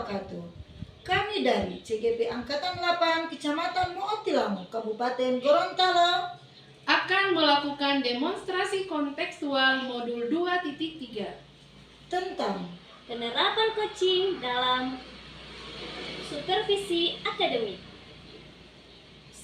wabarakatuh. Kami dari CGP Angkatan 8 Kecamatan Mootilango, Kabupaten Gorontalo akan melakukan demonstrasi kontekstual modul 2.3 tentang penerapan coaching dalam supervisi akademik.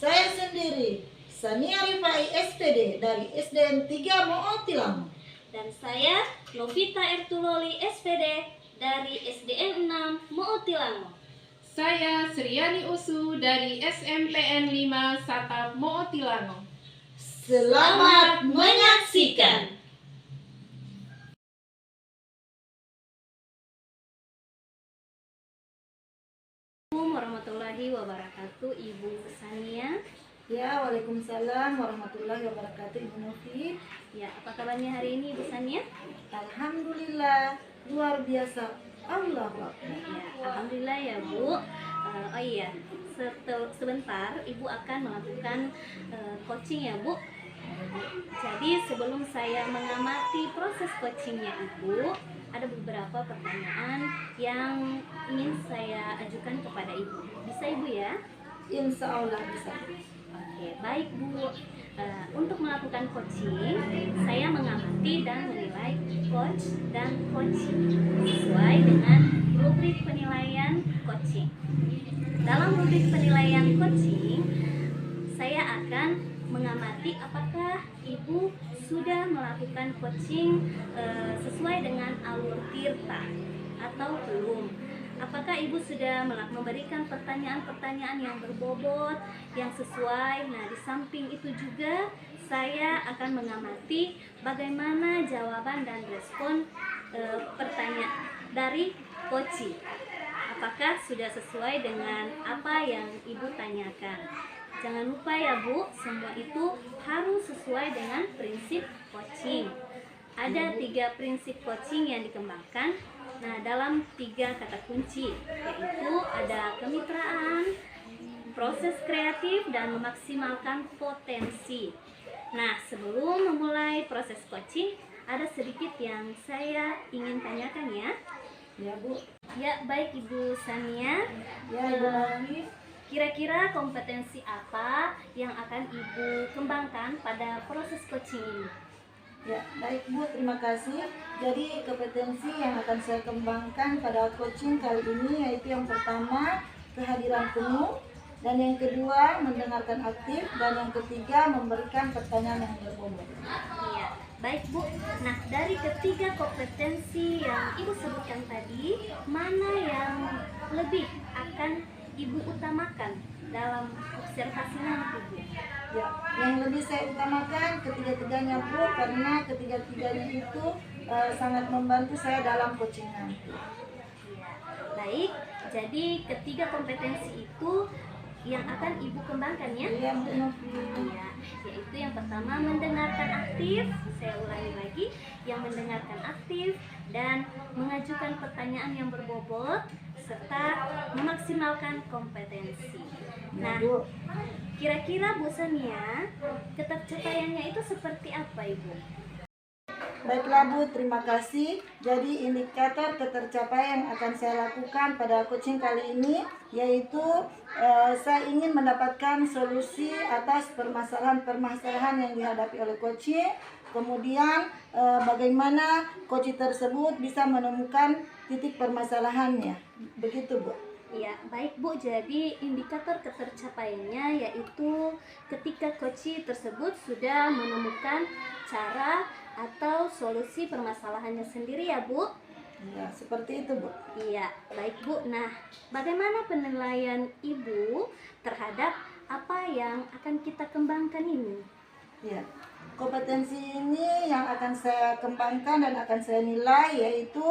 saya sendiri, Sania Rifai SPD dari SDN 3 Mootilango. Dan saya, Novita Ertuloli SPD dari SDN 6 Mootilango. Saya Sriani Usu dari SMPN 5 Satap Mootilango. Selamat menyaksikan. Assalamualaikum warahmatullahi wabarakatuh, Ibu Sania. Ya, waalaikumsalam warahmatullahi wabarakatuh, Ibu Novi. Ya, apa kabarnya hari ini, Ibu Sania? Alhamdulillah, luar biasa. Allahu Akbar. Ya, alhamdulillah ya, Bu. Oh iya, sebentar Ibu akan melakukan coaching ya, Bu. Jadi sebelum saya mengamati proses coachingnya Ibu, ada beberapa pertanyaan yang ingin saya ajukan kepada Ibu. Bisa Ibu ya? Insya Allah bisa. Oke, baik Bu. Untuk melakukan coaching, saya mengamati dan menilai coach dan coaching sesuai dengan rubrik penilaian coaching. Dalam rubrik penilaian coaching, saya akan mengamati apakah Ibu sudah melakukan coaching sesuai dengan alur tirta atau belum. Apakah Ibu sudah memberikan pertanyaan-pertanyaan yang berbobot, yang sesuai. Nah, di samping itu juga saya akan mengamati bagaimana jawaban dan respon pertanyaan dari coaching. Apakah sudah sesuai dengan apa yang Ibu tanyakan. Jangan lupa ya Bu, semua itu harus sesuai dengan prinsip coaching. Ada 3 prinsip coaching yang dikembangkan. Nah, dalam 3 kata kunci, yaitu ada kemitraan, proses kreatif, dan memaksimalkan potensi. Nah, sebelum memulai proses coaching, ada sedikit yang saya ingin tanyakan ya. Ya Bu. Ya, baik Ibu Sania. Ya Ibu Novi. Kira-kira kompetensi apa yang akan Ibu kembangkan pada proses coaching ini? Ya, baik Bu, terima kasih. Jadi kompetensi yang akan saya kembangkan pada coaching kali ini yaitu yang pertama, kehadiran penuh, dan yang kedua, mendengarkan aktif, dan yang ketiga, memberikan pertanyaan yang berbobot. Iya, baik Bu. Nah, dari ketiga kompetensi yang Ibu sebutkan tadi, mana yang lebih akan Ibu utamakan dalam observasinya Ibu? Ya, yang lebih saya utamakan ketiga-tiganya Bu, karena ketiga-tiganya itu sangat membantu saya dalam coaching nanti. Ya, baik. Jadi ketiga kompetensi itu yang akan Ibu kembangkan ya? Iya Bu Novi. Ya, yaitu yang pertama mendengarkan aktif. Saya ulangi lagi, yang mendengarkan aktif dan mengajukan pertanyaan yang berbobot serta memaksimalkan kompetensi. Nah, kira-kira Bu Sania, ketercapaiannya itu seperti apa Ibu? Baiklah Bu, terima kasih. Jadi indikator ketercapaian yang akan saya lakukan pada coaching kali ini yaitu saya ingin mendapatkan solusi atas permasalahan-permasalahan yang dihadapi oleh coaching. Kemudian bagaimana coaching tersebut bisa menemukan titik permasalahannya. Begitu Bu. Ya, baik Bu. Jadi indikator ketercapaiannya yaitu ketika coaching tersebut sudah menemukan cara atau solusi permasalahannya sendiri ya Bu. Ya, seperti itu Bu. Iya, baik Bu. Nah, bagaimana penilaian Ibu terhadap apa yang akan kita kembangkan ini? Ya, kompetensi ini yang akan saya kembangkan dan akan saya nilai yaitu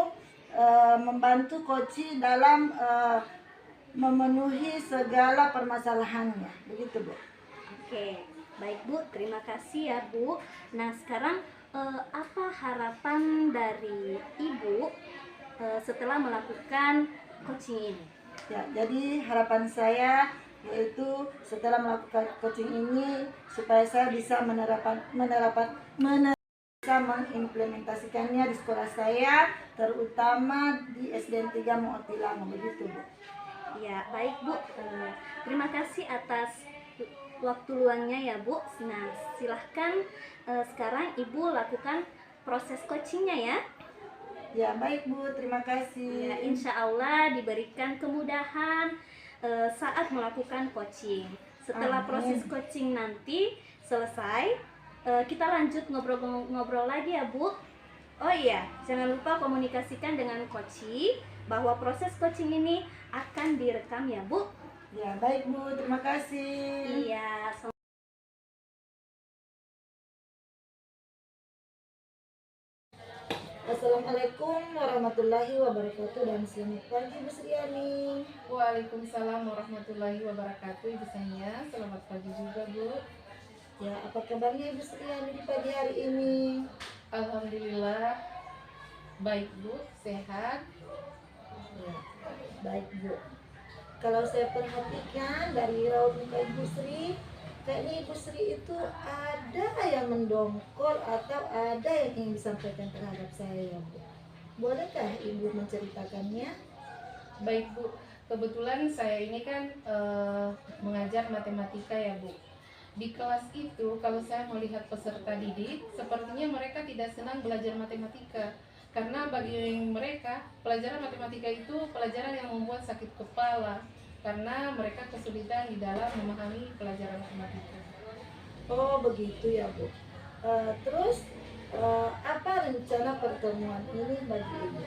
membantu coaching dalam memenuhi segala permasalahannya. Begitu Bu. Oke, baik Bu. Terima kasih ya Bu. Nah, sekarang apa harapan dari Ibu setelah melakukan coaching ini? Ya, jadi harapan saya yaitu setelah melakukan coaching ini supaya saya bisa menerapkan bisa mengimplementasikannya di sekolah saya, terutama di SDN 3 Motilango, begitu Bu. Ya, baik Bu. Terima kasih atas waktu luangnya ya Bu. Nah, silahkan sekarang Ibu lakukan proses coachingnya ya. Ya baik Bu, terima kasih. Ya, insya Allah diberikan kemudahan saat melakukan coaching. Setelah Amin. proses coaching nanti selesai, kita lanjut ngobrol-ngobrol lagi ya Bu. Oh iya, jangan lupa komunikasikan dengan coaching bahwa proses coaching ini akan direkam ya Bu. Ya baik Bu, terima kasih. Iya. Assalamualaikum warahmatullahi wabarakatuh dan selamat pagi Bu Sriani. Waalaikumsalam warahmatullahi wabarakatuh. Ibu saya, selamat pagi juga Bu. Ya, apa kabarnya Ibu Sriani di pagi hari ini? Alhamdulillah baik Bu, sehat. Ya, baik Bu. Kalau saya perhatikan dari raut muka Ibu Sri, kayaknya Ibu Sri itu ada yang mendongkol atau ada yang ingin disampaikan terhadap saya Bu. Bolehkah Ibu menceritakannya? Baik Bu, kebetulan saya ini kan mengajar matematika ya Bu. Di kelas itu kalau saya melihat peserta didik, sepertinya mereka tidak senang belajar matematika. Karena bagi mereka, pelajaran matematika itu pelajaran yang membuat sakit kepala. Karena mereka kesulitan di dalam memahami pelajaran matematika. Oh begitu ya Bu. Terus apa rencana pertemuan ini bagi Ibu?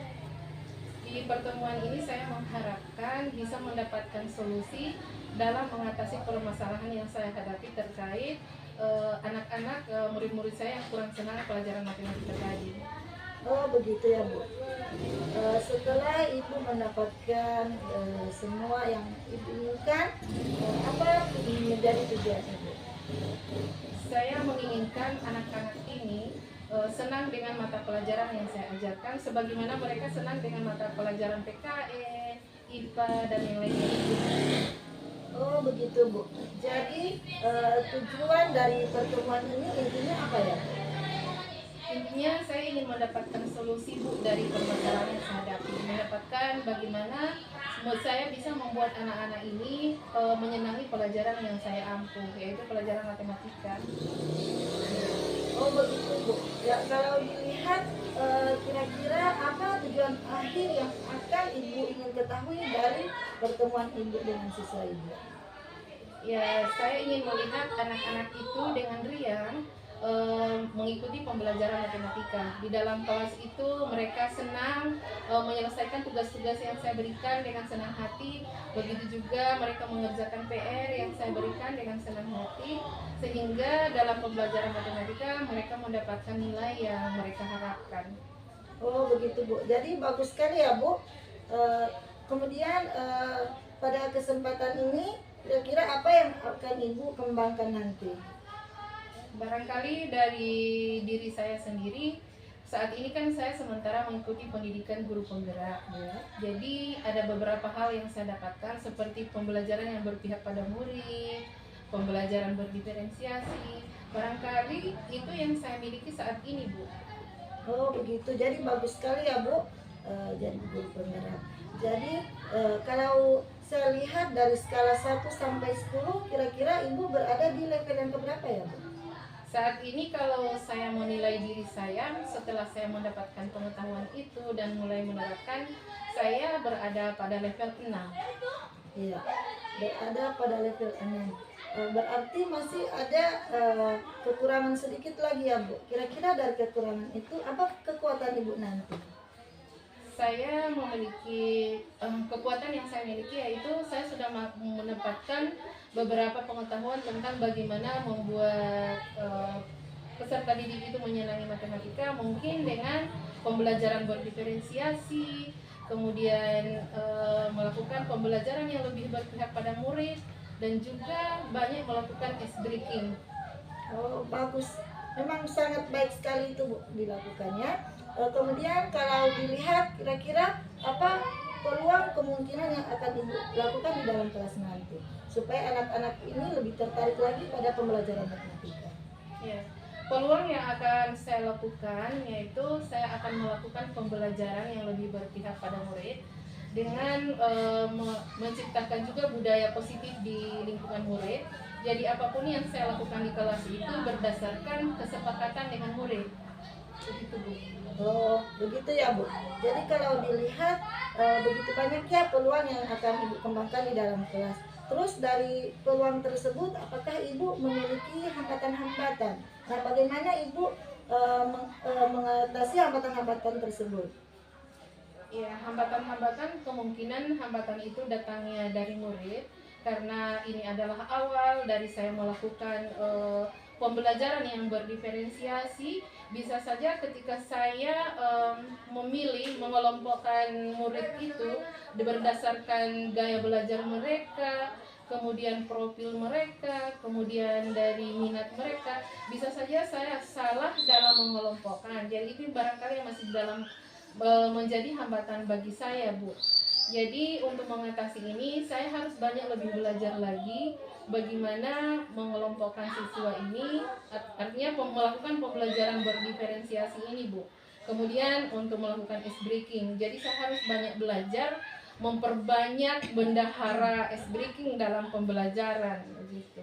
Di pertemuan ini saya mengharapkan bisa mendapatkan solusi dalam mengatasi permasalahan yang saya hadapi terkait anak-anak murid-murid saya yang kurang senang pelajaran matematika tadi. Oh begitu ya Bu. Setelah Ibu mendapatkan semua yang Ibu inginkan, apa menjadi tujuan Ibu? Saya menginginkan anak-anak ini senang dengan mata pelajaran yang saya ajarkan, sebagaimana mereka senang dengan mata pelajaran PKN, IPA, dan yang lainnya. Oh begitu Bu. Jadi tujuan dari pertemuan ini intinya apa ya? Intinya saya ingin mendapatkan solusi Bu dari permasalahan yang saya hadapi, mendapatkan bagaimana saya bisa membuat anak-anak ini menyenangi pelajaran yang saya ampuh, yaitu pelajaran matematika. Oh begitu Bu. Ya kalau dilihat kira-kira apa tujuan akhir yang akan Ibu ingin ketahui dari pertemuan Ibu dengan siswa Ibu? Ya, saya ingin melihat anak-anak itu dengan riang mengikuti pembelajaran matematika. Di dalam kelas itu mereka senang menyelesaikan tugas-tugas yang saya berikan dengan senang hati. Begitu juga mereka mengerjakan PR yang saya berikan dengan senang hati, sehingga dalam pembelajaran matematika mereka mendapatkan nilai yang mereka harapkan. Oh begitu Bu. Jadi bagus sekali ya Bu. Kemudian pada kesempatan ini kira-kira apa yang akan Ibu kembangkan nanti? Barangkali dari diri saya sendiri, saat ini kan saya sementara mengikuti pendidikan guru penggerak ya. Jadi ada beberapa hal yang saya dapatkan seperti pembelajaran yang berpihak pada murid, pembelajaran berdiferensiasi. Barangkali itu yang saya miliki saat ini Bu. Oh begitu. Jadi bagus sekali ya Bu. Jadi guru penggerak. Jadi kalau saya lihat dari skala 1 sampai 10 kira-kira Ibu berada di level yang keberapa ya Bu? Saat ini kalau saya menilai diri saya setelah saya mendapatkan pengetahuan itu dan mulai menerapkan, saya berada pada level 6. Iya, berada pada level 6. Berarti masih ada kekurangan sedikit lagi ya Bu. Kira-kira dari kekurangan itu apa kekuatan Ibu nanti? Saya memiliki kekuatan yang saya miliki, yaitu saya sudah menempatkan beberapa pengetahuan tentang bagaimana membuat peserta didik itu menyenangi matematika, mungkin dengan pembelajaran berdiferensiasi, kemudian melakukan pembelajaran yang lebih berpihak pada murid, dan juga banyak melakukan ice breaking. Oh bagus, memang sangat baik sekali itu Bu dilakukannya. Kemudian kalau dilihat kira-kira apa peluang kemungkinan yang akan Ibu lakukan di dalam kelas nanti supaya anak-anak ini lebih tertarik lagi pada pembelajaran matematika. Ya, Peluang yang akan saya lakukan yaitu saya akan melakukan pembelajaran yang lebih berpihak pada murid dengan menciptakan juga budaya positif di lingkungan murid. Jadi apapun yang saya lakukan di kelas itu berdasarkan kesepakatan dengan murid. Begitu, Bu. Oh, begitu ya Bu. Jadi kalau dilihat begitu banyaknya peluang yang akan Ibu kembangkan di dalam kelas. Terus dari peluang tersebut, apakah Ibu memiliki hambatan-hambatan? Nah, bagaimana Ibu mengatasi hambatan-hambatan tersebut? Ya, hambatan-hambatan kemungkinan hambatan itu datangnya dari murid karena ini adalah awal dari saya melakukan pembelajaran yang berdiferensiasi. Bisa saja ketika saya memilih mengelompokkan murid itu berdasarkan gaya belajar mereka, kemudian profil mereka, kemudian dari minat mereka, bisa saja saya salah dalam mengelompokkan. Jadi ini barangkali yang masih dalam menjadi hambatan bagi saya, Bu. Jadi untuk mengatasi ini saya harus banyak lebih belajar lagi bagaimana mengelompokkan siswa ini, artinya melakukan pembelajaran berdiferensiasi ini, Bu. Kemudian untuk melakukan ice breaking, jadi saya harus banyak belajar memperbanyak bendahara ice breaking dalam pembelajaran, begitu.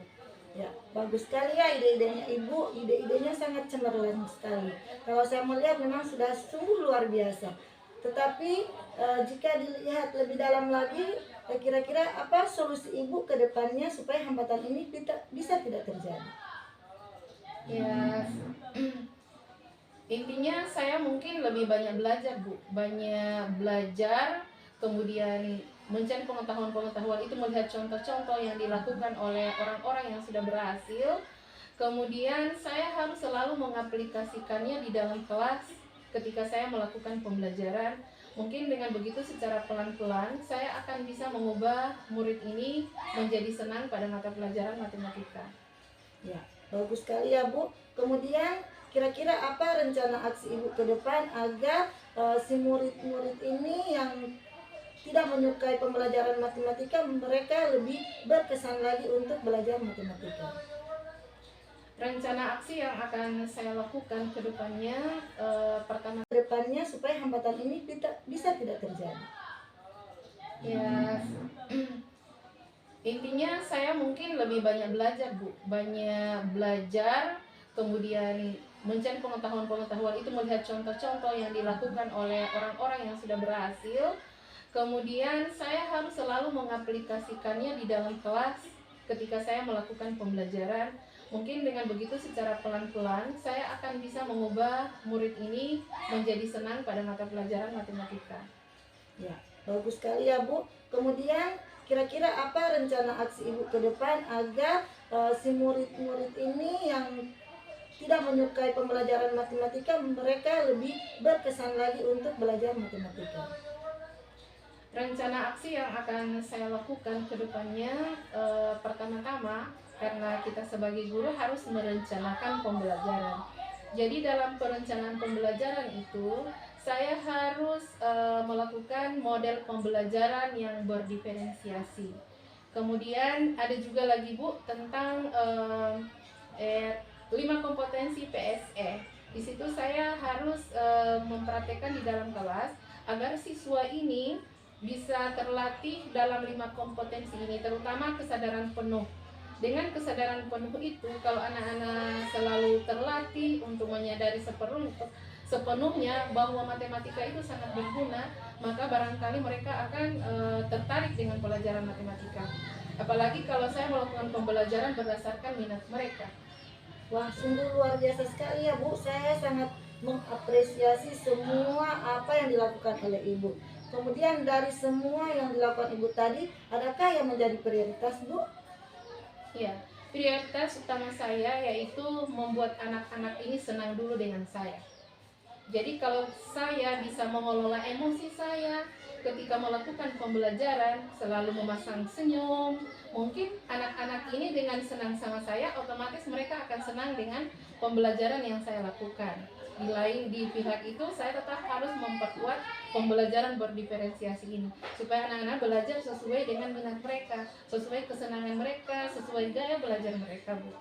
Ya, bagus sekali ya ide-idenya Ibu. Ide-idenya sangat cemerlang sekali. Kalau saya melihat memang sudah sungguh luar biasa. Tetapi jika dilihat lebih dalam lagi, kira-kira apa solusi Ibu ke depannya supaya hambatan ini bisa tidak terjadi? Ya, intinya saya mungkin lebih banyak belajar, Bu. Banyak belajar, kemudian mencari pengetahuan-pengetahuan itu, melihat contoh-contoh yang dilakukan oleh orang-orang yang sudah berhasil. Kemudian saya harus selalu mengaplikasikannya di dalam kelas ketika saya melakukan pembelajaran. Mungkin dengan begitu secara pelan-pelan saya akan bisa mengubah murid ini menjadi senang pada mata pelajaran matematika. Ya, bagus sekali ya Bu. Kemudian kira-kira apa rencana aksi Ibu ke depan agar si murid-murid ini yang tidak menyukai pembelajaran matematika, mereka lebih berkesan lagi untuk belajar matematika? Rencana aksi yang akan saya lakukan ke depannya, pertama Supaya hambatan ini bisa tidak terjadi. ya, intinya saya mungkin lebih banyak belajar, Bu. Banyak belajar, kemudian mencari pengetahuan-pengetahuan itu, melihat contoh-contoh yang dilakukan oleh orang-orang yang sudah berhasil. Kemudian saya harus selalu mengaplikasikannya di dalam kelas ketika saya melakukan pembelajaran. Mungkin dengan begitu secara pelan-pelan saya akan bisa mengubah murid ini menjadi senang pada mata pelajaran matematika. Ya, bagus sekali ya Bu. Kemudian kira-kira apa rencana aksi Ibu ke depan agar si murid-murid ini yang tidak menyukai pembelajaran matematika, mereka lebih berkesan lagi untuk belajar matematika? Rencana aksi yang akan saya lakukan ke depannya, pertama-tama karena kita sebagai guru harus merencanakan pembelajaran. Jadi dalam perencanaan pembelajaran itu saya harus melakukan model pembelajaran yang berdiferensiasi. Kemudian ada juga lagi, Bu, tentang 5 kompetensi PSE. Di situ saya harus mempraktekkan di dalam kelas agar siswa ini bisa terlatih dalam 5 kompetensi ini, terutama kesadaran penuh. Dengan kesadaran penuh itu, kalau anak-anak selalu terlatih untuk menyadari sepenuhnya bahwa matematika itu sangat berguna, maka barangkali mereka akan tertarik dengan pelajaran matematika. Apalagi kalau saya melakukan pembelajaran berdasarkan minat mereka. Wah, sungguh luar biasa sekali ya Bu. Saya sangat mengapresiasi semua apa yang dilakukan oleh Ibu. Kemudian dari semua yang dilakukan Ibu tadi, adakah yang menjadi prioritas, Bu? Ya, prioritas utama saya yaitu membuat anak-anak ini senang dulu dengan saya. Jadi kalau saya bisa mengelola emosi saya ketika melakukan pembelajaran, selalu memasang senyum, mungkin anak-anak ini dengan senang sama saya, otomatis mereka akan senang dengan pembelajaran yang saya lakukan. Di pihak itu saya tetap harus memperkuat pembelajaran berdiferensiasi ini supaya anak-anak belajar sesuai dengan minat mereka, sesuai kesenangan mereka, sesuai gaya belajar mereka, Bu.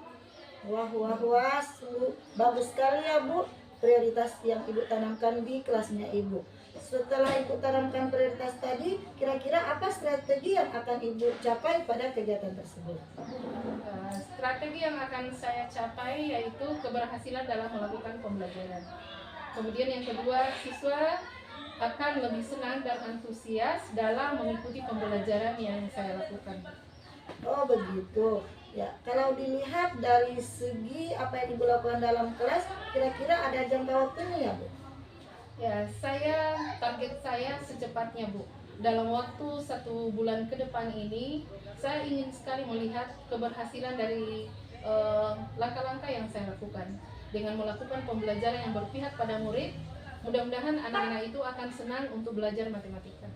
Wah, wah, wah, sungguh bagus sekali ya Bu, prioritas yang Ibu tanamkan di kelasnya Ibu. Setelah Ibu tanamkan prioritas tadi, kira-kira apa strategi yang akan Ibu capai pada kegiatan tersebut? Strategi yang akan saya capai yaitu keberhasilan dalam melakukan pembelajaran. Kemudian yang kedua, siswa akan lebih senang dan antusias dalam mengikuti pembelajaran yang saya lakukan. Oh begitu. Ya, kalau dilihat dari segi apa yang Ibu lakukan dalam kelas, kira-kira ada jangka waktunya ya Bu? Ya, target saya secepatnya Bu. Dalam waktu 1 bulan ke depan ini, saya ingin sekali melihat keberhasilan dari langkah-langkah yang saya lakukan. Dengan melakukan pembelajaran yang berpihak pada murid, mudah-mudahan anak-anak itu akan senang untuk belajar matematika.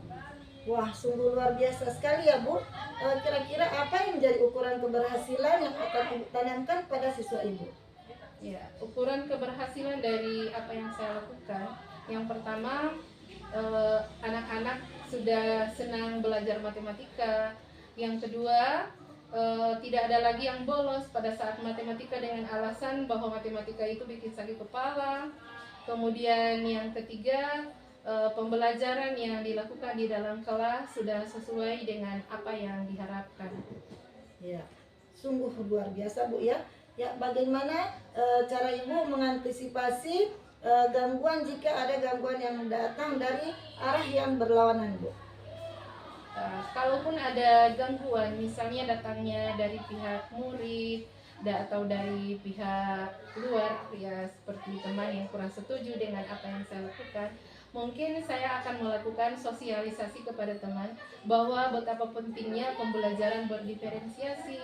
Wah, sungguh luar biasa sekali ya Bu. Kira-kira apa yang menjadi ukuran keberhasilan yang akan Ibu tanamkan pada siswa Ibu? Ya, ukuran keberhasilan dari apa yang saya lakukan, yang pertama, anak-anak sudah senang belajar matematika. Yang kedua, tidak ada lagi yang bolos pada saat matematika dengan alasan bahwa matematika itu bikin sakit kepala. Kemudian yang ketiga, pembelajaran yang dilakukan di dalam kelas sudah sesuai dengan apa yang diharapkan. Ya, sungguh luar biasa Bu ya. Ya, bagaimana cara Ibu mengantisipasi gangguan jika ada gangguan yang datang dari arah yang berlawanan Bu? Kalaupun ada gangguan, misalnya datangnya dari pihak murid atau dari pihak luar, ya seperti teman yang kurang setuju dengan apa yang saya lakukan, mungkin saya akan melakukan sosialisasi kepada teman bahwa betapa pentingnya pembelajaran berdiferensiasi,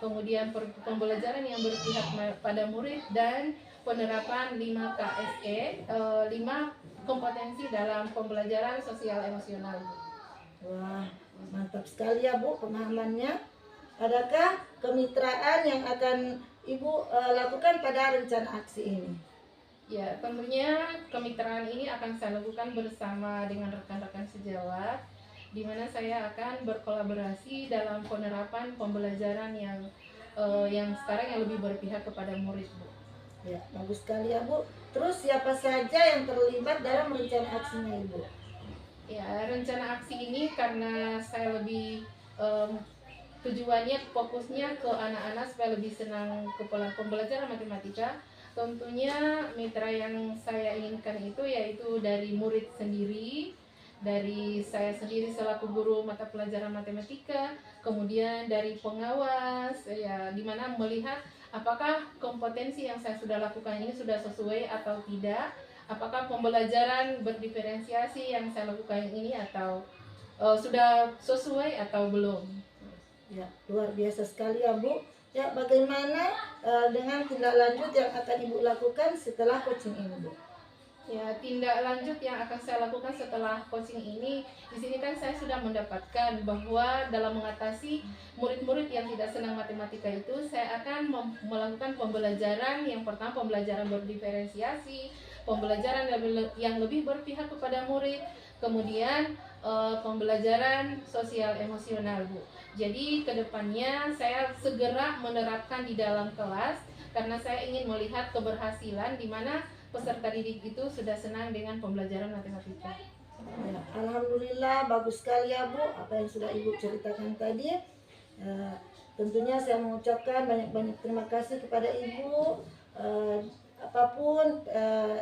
kemudian pembelajaran yang berpihak pada murid, dan penerapan 5 KSE, 5 kompetensi dalam pembelajaran sosial emosional. Wah, mantap sekali ya Bu pemahamannya. Adakah kemitraan yang akan Ibu lakukan pada rencana aksi ini? Ya, tentunya kemitraan ini akan saya lakukan bersama dengan rekan-rekan sejawat, di mana saya akan berkolaborasi dalam penerapan pembelajaran yang sekarang yang lebih berpihak kepada murid, Bu. Ya, bagus sekali ya Bu. Terus siapa saja yang terlibat dalam rencana aksinya Ibu? Ya, rencana aksi ini karena saya lebih tujuannya fokusnya ke anak-anak supaya lebih senang ke pembelajaran matematika. Tentunya mitra yang saya inginkan itu yaitu dari murid sendiri, dari saya sendiri selaku guru mata pelajaran matematika, kemudian dari pengawas, ya, dimana melihat apakah kompetensi yang saya sudah lakukan ini sudah sesuai atau tidak, apakah pembelajaran berdiferensiasi yang saya lakukan ini atau sudah sesuai atau belum. Ya, luar biasa sekali ya Bu. Ya, bagaimana dengan tindak lanjut yang akan Ibu lakukan setelah coaching ini Bu? Ya, tindak lanjut yang akan saya lakukan setelah coaching ini, di sini kan saya sudah mendapatkan bahwa dalam mengatasi murid-murid yang tidak senang matematika itu, saya akan melakukan pembelajaran. Yang pertama, pembelajaran berdiferensiasi, pembelajaran yang lebih berpihak kepada murid, kemudian pembelajaran sosial emosional Bu. Jadi kedepannya saya segera menerapkan di dalam kelas karena saya ingin melihat keberhasilan di mana peserta didik itu sudah senang dengan pembelajaran matematika. Ya, alhamdulillah bagus sekali ya Bu apa yang sudah Ibu ceritakan tadi. Tentunya saya mengucapkan banyak-banyak terima kasih kepada Ibu. Apapun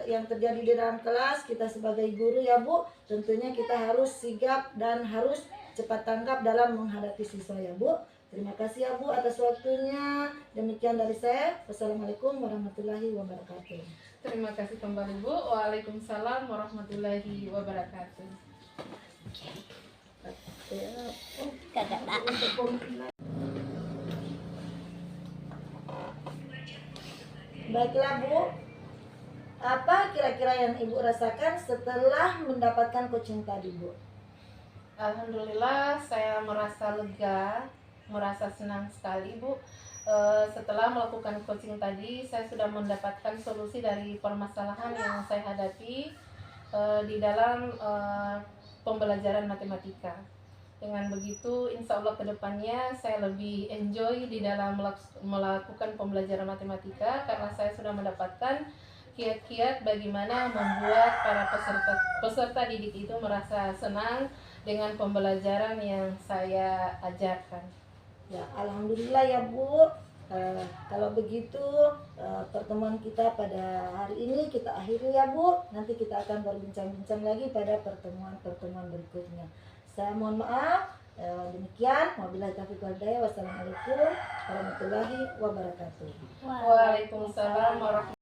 yang terjadi di dalam kelas, kita sebagai guru ya Bu, tentunya kita harus sigap dan harus cepat tanggap dalam menghadapi siswa ya Bu. Terima kasih ya Bu atas waktunya. Demikian dari saya. Wassalamualaikum warahmatullahi wabarakatuh. Terima kasih kembali Bu. Waalaikumsalam warahmatullahi wabarakatuh. Baiklah Bu, apa kira-kira yang Ibu rasakan setelah mendapatkan coaching tadi Bu? Alhamdulillah saya merasa lega, merasa senang sekali Bu. Setelah melakukan coaching tadi, saya sudah mendapatkan solusi dari permasalahan yang saya hadapi di dalam pembelajaran matematika. Dengan begitu, insya Allah kedepannya saya lebih enjoy di dalam melakukan pembelajaran matematika karena saya sudah mendapatkan kiat-kiat bagaimana membuat para peserta didik itu merasa senang dengan pembelajaran yang saya ajarkan. Ya, alhamdulillah ya Bu. Kalau begitu pertemuan kita pada hari ini kita akhiri ya Bu. Nanti kita akan berbincang-bincang lagi pada pertemuan berikutnya. Saya mohon maaf. Demikian. Wabillahi taufiq wal hidayah. Wassalamualaikum warahmatullahi wabarakatuh. Waalaikumsalam warahmatullahi.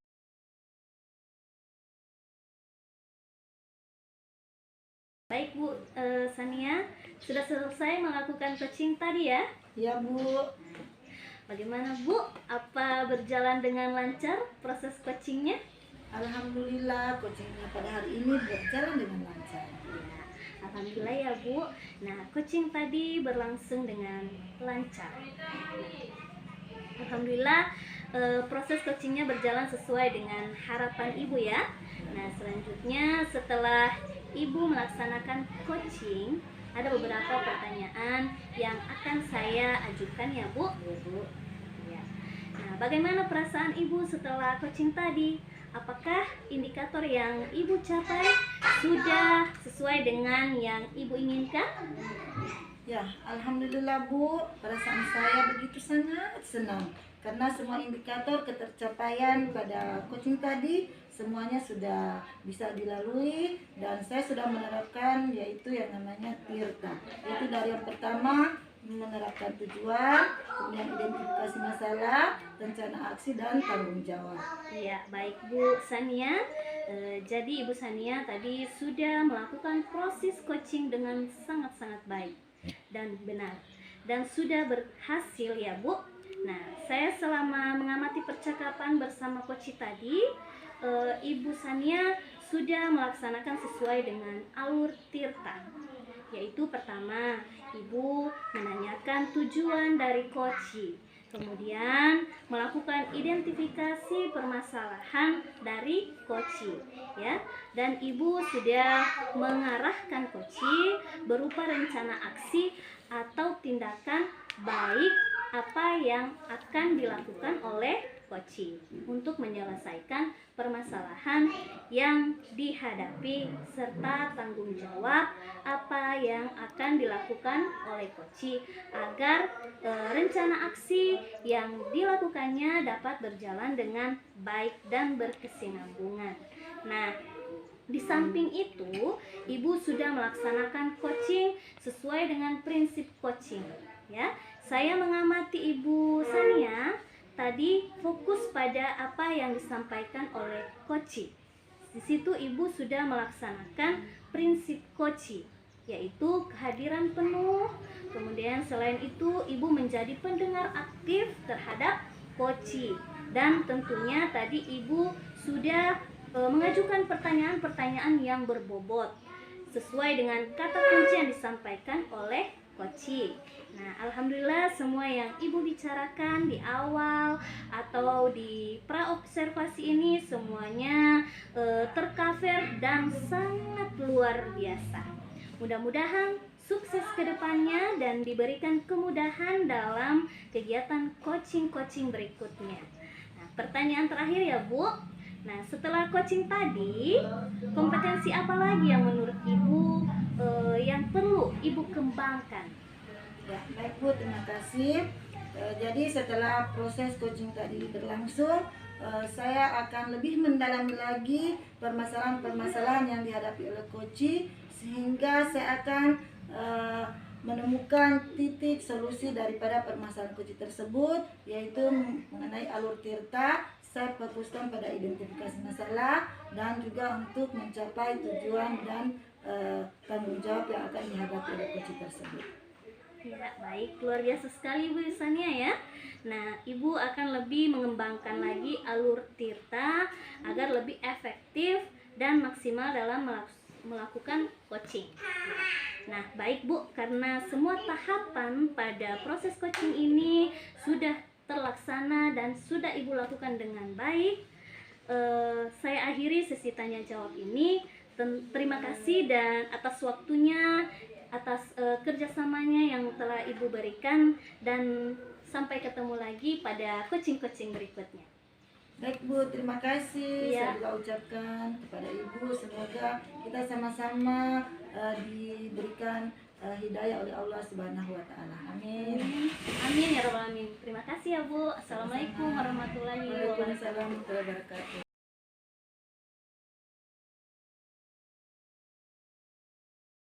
Baik Bu Sania, sudah selesai melakukan coaching tadi ya? Ya Bu. Bagaimana Bu? Apa berjalan dengan lancar proses coachingnya? Alhamdulillah coachingnya pada hari ini berjalan dengan lancar. Ya, alhamdulillah ya Bu. Nah, coaching tadi berlangsung dengan lancar. Alhamdulillah proses coachingnya berjalan sesuai dengan harapan Ibu ya. Nah, selanjutnya setelah Ibu melaksanakan coaching, ada beberapa pertanyaan yang akan saya ajukan ya Bu. Ya. Nah, bagaimana perasaan Ibu setelah coaching tadi? Apakah indikator yang Ibu capai sudah sesuai dengan yang Ibu inginkan? Ya, alhamdulillah Bu, perasaan saya begitu sangat senang karena semua indikator ketercapaian pada coaching tadi semuanya sudah bisa dilalui dan saya sudah menerapkan yaitu yang namanya TIRTA. Yaitu dari yang pertama menerapkan tujuan, kemudian identifikasi masalah, rencana aksi dan tanggung jawab. Iya, baik Bu Sania. Jadi Ibu Sania tadi sudah melakukan proses coaching dengan sangat-sangat baik dan benar dan sudah berhasil ya Bu. Nah, saya selama mengamati percakapan bersama coach tadi, Ibu Sania sudah melaksanakan sesuai dengan alur TIRTA. Yaitu pertama, Ibu menanyakan tujuan dari coach, kemudian melakukan identifikasi permasalahan dari coach ya, dan Ibu sudah mengarahkan coach berupa rencana aksi atau tindakan baik apa yang akan dilakukan oleh coach untuk menyelesaikan permasalahan yang dihadapi serta tanggung jawab apa yang akan dilakukan oleh coach agar rencana aksi yang dilakukannya dapat berjalan dengan baik dan berkesinambungan. Nah, di samping itu, Ibu sudah melaksanakan coaching sesuai dengan prinsip coaching ya. Saya mengamati Ibu Sania tadi fokus pada apa yang disampaikan oleh coach. Di situ Ibu sudah melaksanakan prinsip coach, yaitu kehadiran penuh. Kemudian selain itu Ibu menjadi pendengar aktif terhadap coach. Dan tentunya tadi Ibu sudah mengajukan pertanyaan-pertanyaan yang berbobot sesuai dengan kata kunci yang disampaikan oleh coach. Nah, alhamdulillah semua yang Ibu bicarakan di awal atau di praobservasi ini semuanya tercover dan sangat luar biasa. Mudah-mudahan sukses ke depannya dan diberikan kemudahan dalam kegiatan coaching-coaching berikutnya. Nah, pertanyaan terakhir ya Bu. Nah, setelah coaching tadi, kompetensi apa lagi yang menurut Ibu yang perlu Ibu kembangkan? Ya, baik Bu, terima kasih. Jadi setelah proses coaching tadi berlangsung, saya akan lebih mendalami lagi permasalahan-permasalahan yang dihadapi oleh coach sehingga saya akan menemukan titik solusi daripada permasalahan coach tersebut, yaitu mengenai alur TIRTA. Saya fokuskan pada identifikasi masalah dan juga untuk mencapai tujuan dan tanggung jawab yang akan dihadapi oleh coach tersebut. Ya, baik, luar biasa sekali Bu Sania ya. Nah, Ibu akan lebih mengembangkan lagi alur TIRTA agar lebih efektif dan maksimal dalam melakukan coaching. Nah, baik Bu, karena semua tahapan pada proses coaching ini sudah terlaksana dan sudah Ibu lakukan dengan baik, saya akhiri sesi tanya jawab ini. Terima kasih dan atas waktunya atas kerjasamanya yang telah Ibu berikan, dan sampai ketemu lagi pada coaching-coaching berikutnya. Baik Bu, terima kasih. Iya. Saya juga ucapkan kepada Ibu, semoga kita sama-sama diberikan hidayah oleh Allah Subhanahu wa taala. Amin. Amin ya rabbal alamin. Terima kasih ya Bu. Assalamualaikum warahmatullahi wabarakatuh. Waalaikumsalam warahmatullahi wabarakatuh.